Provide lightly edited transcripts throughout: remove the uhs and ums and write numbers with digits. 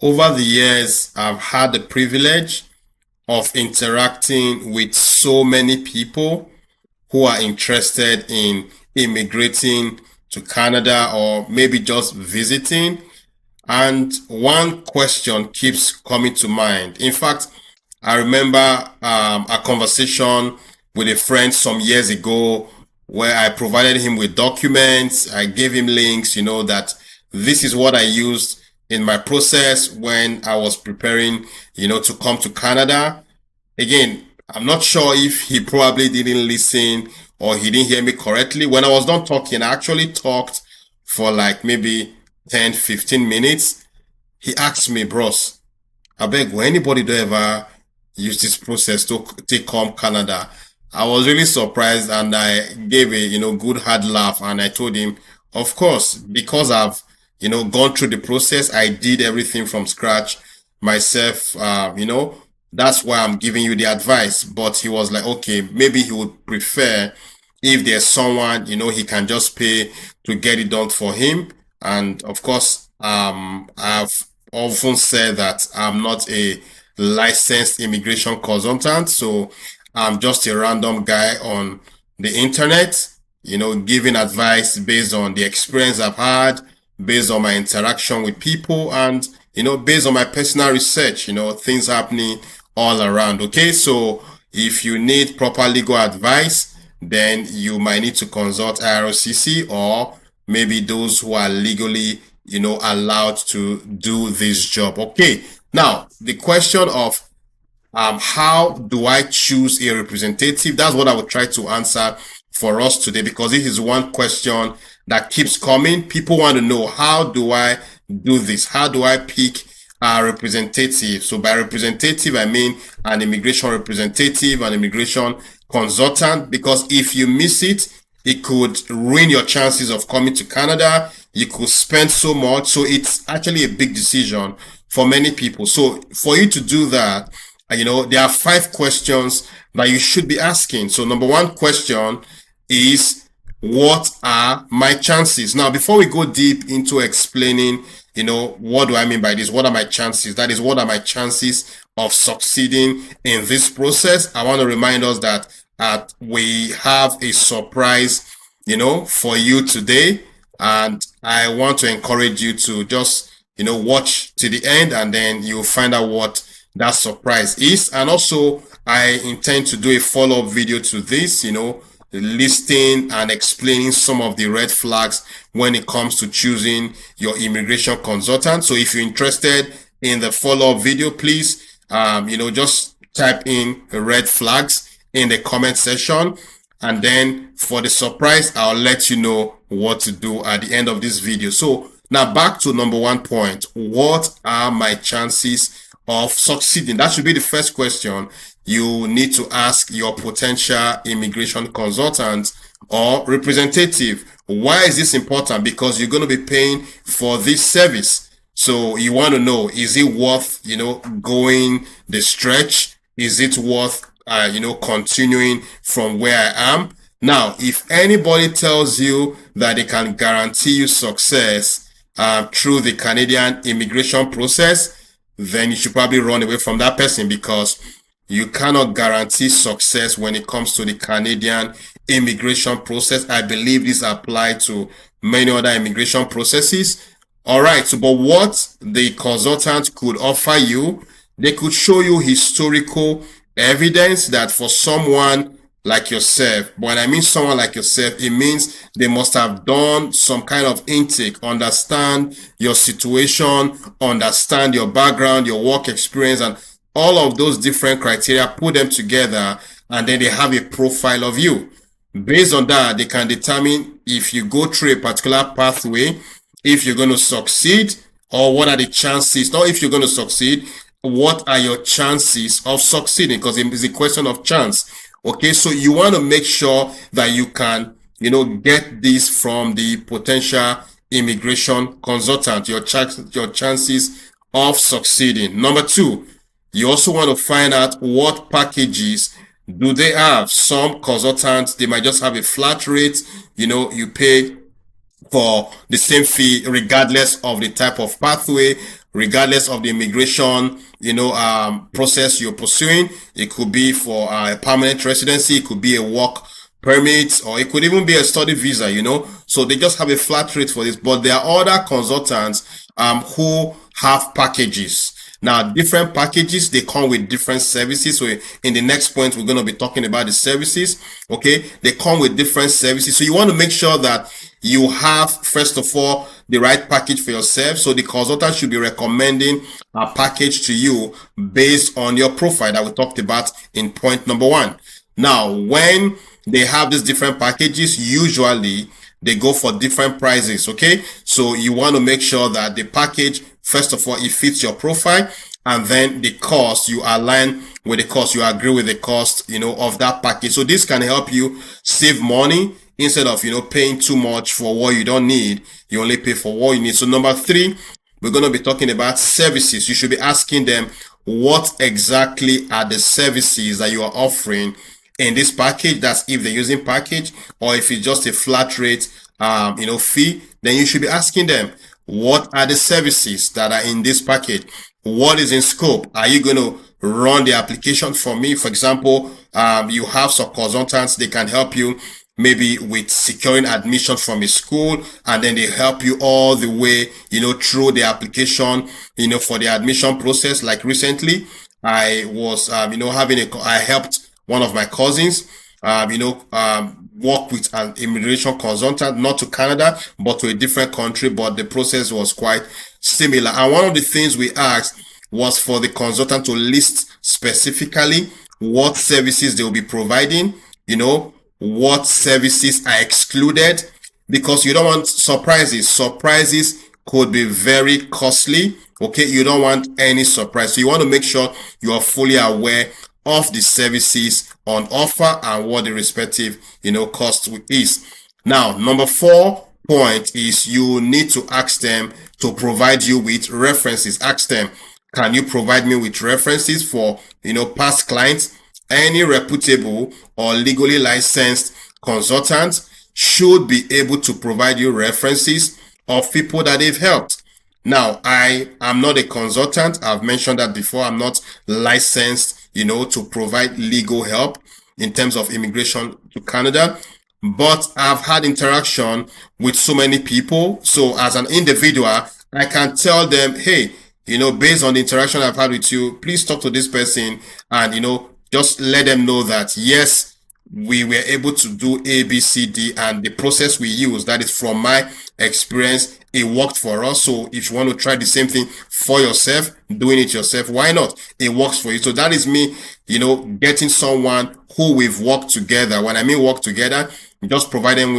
Over the years, I've had the privilege of interacting with so many people who are interested in immigrating to Canada or maybe just visiting. And one question keeps coming to mind. In fact, I remember a conversation with a friend some years ago where I provided him with documents. I gave him links, that this is what I used in my process when I was preparing, to come to Canada. Again, I'm not sure if he probably didn't listen or he didn't hear me correctly. When I was done talking, I actually talked for like maybe 10, 15 minutes. He asked me, bros, I beg, will anybody do ever use this process to take home Canada? I was really surprised and I gave a, good hard laugh and I told him, of course, because I've, gone through the process, I did everything from scratch myself, that's why I'm giving you the advice. But he was like, okay, maybe he would prefer if there's someone, he can just pay to get it done for him. And of course, I've often said that I'm not a licensed immigration consultant. So I'm just a random guy on the internet, giving advice based on the experience I've had, based on my interaction with people and, based on my personal research, things happening all around. Okay. So if you need proper legal advice, then you might need to consult IRCC or maybe those who are legally, allowed to do this job. Okay. Now, the question of how do I choose a representative? That's what I would try to answer for us today, because this is one question that keeps coming. People want to know, how do I do this? How do I pick a representative? So by representative, I mean an immigration representative, an immigration consultant, because if you miss it, it could ruin your chances of coming to Canada. You could spend so much. So it's actually a big decision for many people. So for you to do that, there are 5 questions that you should be asking. So number 1 question is, what are my chances? Now, before we go deep into explaining, what do I mean by this? What are my chances? That is, what are my chances of succeeding in this process? I want to remind us that we have a surprise, for you today. And I want to encourage you to just, watch to the end and then you'll find out what that surprise is. And also, I intend to do a follow-up video to this, listing and explaining some of the red flags when it comes to choosing your immigration consultant. So if you're interested in the follow-up video, please, just type in red flags in the comment section. And then for the surprise, I'll let you know what to do at the end of this video. So now back to number 1 point. What are my chances of succeeding? That should be the first question you need to ask your potential immigration consultant or representative. Why is this important? Because you're going to be paying for this service. So you want to know, is it worth, going the stretch? Is it worth, continuing from where I am? Now, if anybody tells you that they can guarantee you success through the Canadian immigration process, then you should probably run away from that person, because you cannot guarantee success when it comes to the Canadian immigration process. I believe this applies to many other immigration processes. All right. So, but what the consultant could offer you, they could show you historical evidence that for someone like yourself, when I mean someone like yourself, it means they must have done some kind of intake, understand your situation, understand your background, your work experience, and all of those different criteria, put them together, and then they have a profile of you. Based on that, they can determine if you go through a particular pathway, if you're going to succeed, or what are the chances, not if you're going to succeed, what are your chances of succeeding, because it's a question of chance. Okay, so you want to make sure that you can, get this from the potential immigration consultant, your chances of succeeding. Number 2, you also want to find out what packages do they have. Some consultants, they might just have a flat rate. You pay for the same fee, regardless of the type of pathway, regardless of the immigration, process you're pursuing. It could be for a permanent residency, it could be a work permit, or it could even be a study visa, So they just have a flat rate for this. But there are other consultants who have packages. Now, different packages, they come with different services. So in the next point, we're going to be talking about the services. Okay. They come with different services. So you want to make sure that you have, first of all, the right package for yourself. So the consultant should be recommending a package to you based on your profile that we talked about in point number 1. Now, when they have these different packages, usually they go for different prices. Okay. So you want to make sure that the package, first of all, it fits your profile, and then the cost, you align with the cost, you agree with the cost, of that package. So this can help you save money instead of, paying too much for what you don't need. You only pay for what you need. So number 3, we're going to be talking about services. You should be asking them, what exactly are the services that you are offering in this package? That's if they're using package, or if it's just a flat rate, fee, then you should be asking them, what are the services that are in this package? What is in scope? Are you going to run the application for me? For example, you have some consultants, they can help you maybe with securing admission from a school, and then they help you all the way, through the application, for the admission process. Like recently, I was, I helped one of my cousins, work with an immigration consultant, not to Canada, but to a different country, but the process was quite similar. And one of the things we asked was for the consultant to list specifically what services they will be providing, what services are excluded, because you don't want surprises. Surprises could be very costly. Okay. You don't want any surprise. So you want to make sure you are fully aware of the services on offer and what the respective, cost is. Now, number 4 point is you need to ask them to provide you with references. Ask them, can you provide me with references for, past clients? Any reputable or legally licensed consultant should be able to provide you references of people that they've helped. Now, I am not a consultant. I've mentioned that before. I'm not licensed, to provide legal help in terms of immigration to Canada, but I've had interaction with so many people. So as an individual, I can tell them, hey, based on the interaction I've had with you, please talk to this person, and, just let them know that, yes, we were able to do A, B, C, D, and the process we use, that is from my experience, it worked for us. So if you want to try the same thing for yourself, doing it yourself, why not? It works for you. So that is me, getting someone who we've worked together. When I mean work together, just provide them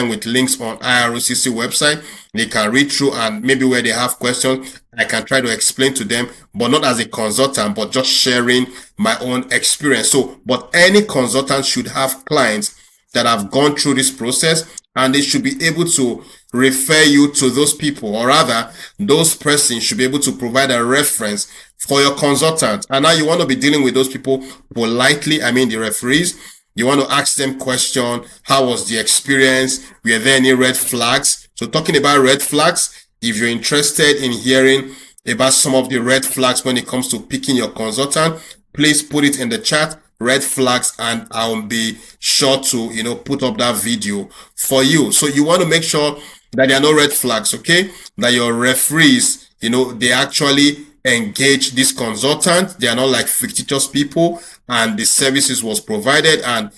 with links on IROCC website. They can read through, and maybe where they have questions, I can try to explain to them, but not as a consultant, but just sharing my own experience. So, but any consultant should have clients that have gone through this process, and they should be able to refer you to those people, or rather, those persons should be able to provide a reference for your consultant. And now you want to be dealing with those people politely. I mean, the referees. You want to ask them question. How was the experience? Were there any red flags? So talking about red flags, if you're interested in hearing about some of the red flags when it comes to picking your consultant, please put it in the chat, red flags, and I'll be sure to, put up that video for you. So you want to make sure that there are no red flags, okay? That your referees, they actually engage this consultant. They are not like fictitious people, and the services was provided, and,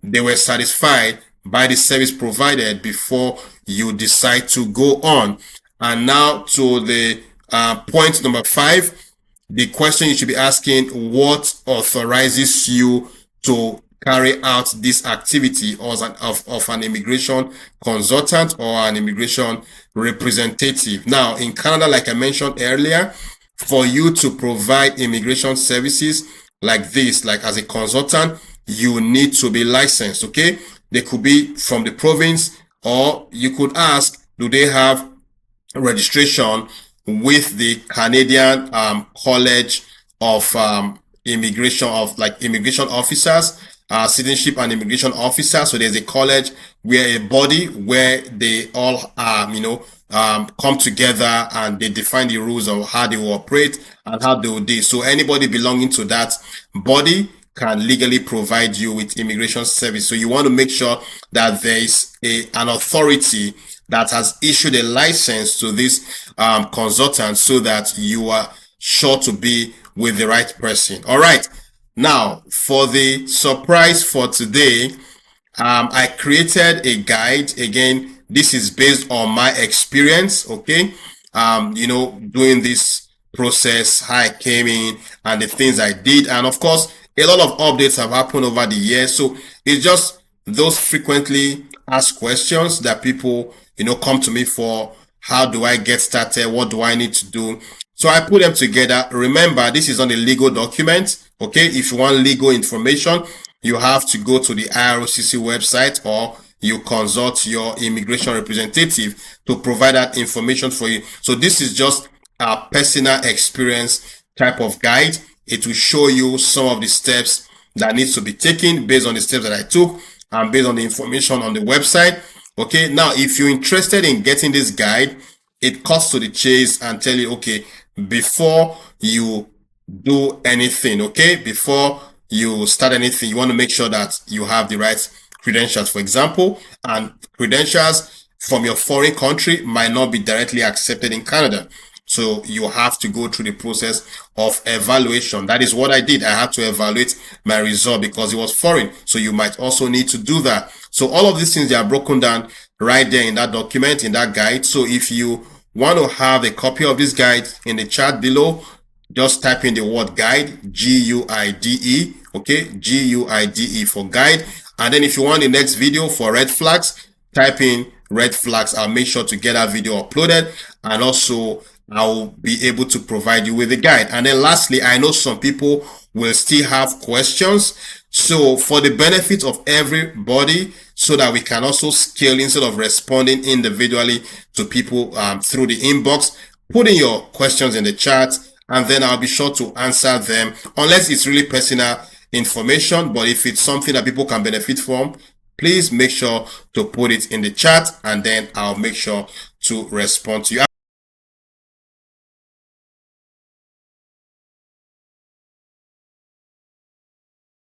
they were satisfied by the service provided before you decide to go on. And now to the point number 5, the question you should be asking, what authorizes you to carry out this activity of an immigration consultant or an immigration representative? Now, in Canada, like I mentioned earlier, for you to provide immigration services like this, like as a consultant, you need to be licensed, okay? They could be from the province, or you could ask, do they have registration with the Canadian College of immigration officers? citizenship and immigration officer. So there's a college where a body where they all come together and they define the rules of how they will operate and how they will do. So anybody belonging to that body can legally provide you with immigration service. So you want to make sure that there is an authority that has issued a license to this consultant so that you are sure to be with the right person. All right. Now, for the surprise for today, I created a guide. Again, this is based on my experience, okay? Doing this process, how I came in and the things I did. And of course, a lot of updates have happened over the years. So it's just those frequently asked questions that people, come to me for. How do I get started? What do I need to do? So I put them together. Remember, this is on a legal document. Okay. If you want legal information, you have to go to the IROCC website or you consult your immigration representative to provide that information for you. So this is just a personal experience type of guide. It will show you some of the steps that needs to be taken based on the steps that I took and based on the information on the website. Okay. Now, if you're interested in getting this guide, it cuts to the chase and tell you, okay, before you do anything, okay, before you start anything, you want to make sure that you have the right credentials, for example, and credentials from your foreign country might not be directly accepted in Canada. So you have to go through the process of evaluation. That is what I did. I had to evaluate my result because it was foreign. So you might also need to do that. So all of these things, they are broken down right there in that document, in that guide. So if you want to have a copy of this guide, in the chat below, just type in the word guide, G-U-I-D-E, okay, G-U-I-D-E for guide. And then if you want the next video for red flags, type in red flags. I'll make sure to get that video uploaded, and also I'll be able to provide you with a guide. And then lastly, I know some people will still have questions. So for the benefit of everybody, so that we can also scale instead of responding individually to people through the inbox, put in your questions in the chat, and then I'll be sure to answer them, unless it's really personal information. But if it's something that people can benefit from, please make sure to put it in the chat, and then I'll make sure to respond to you.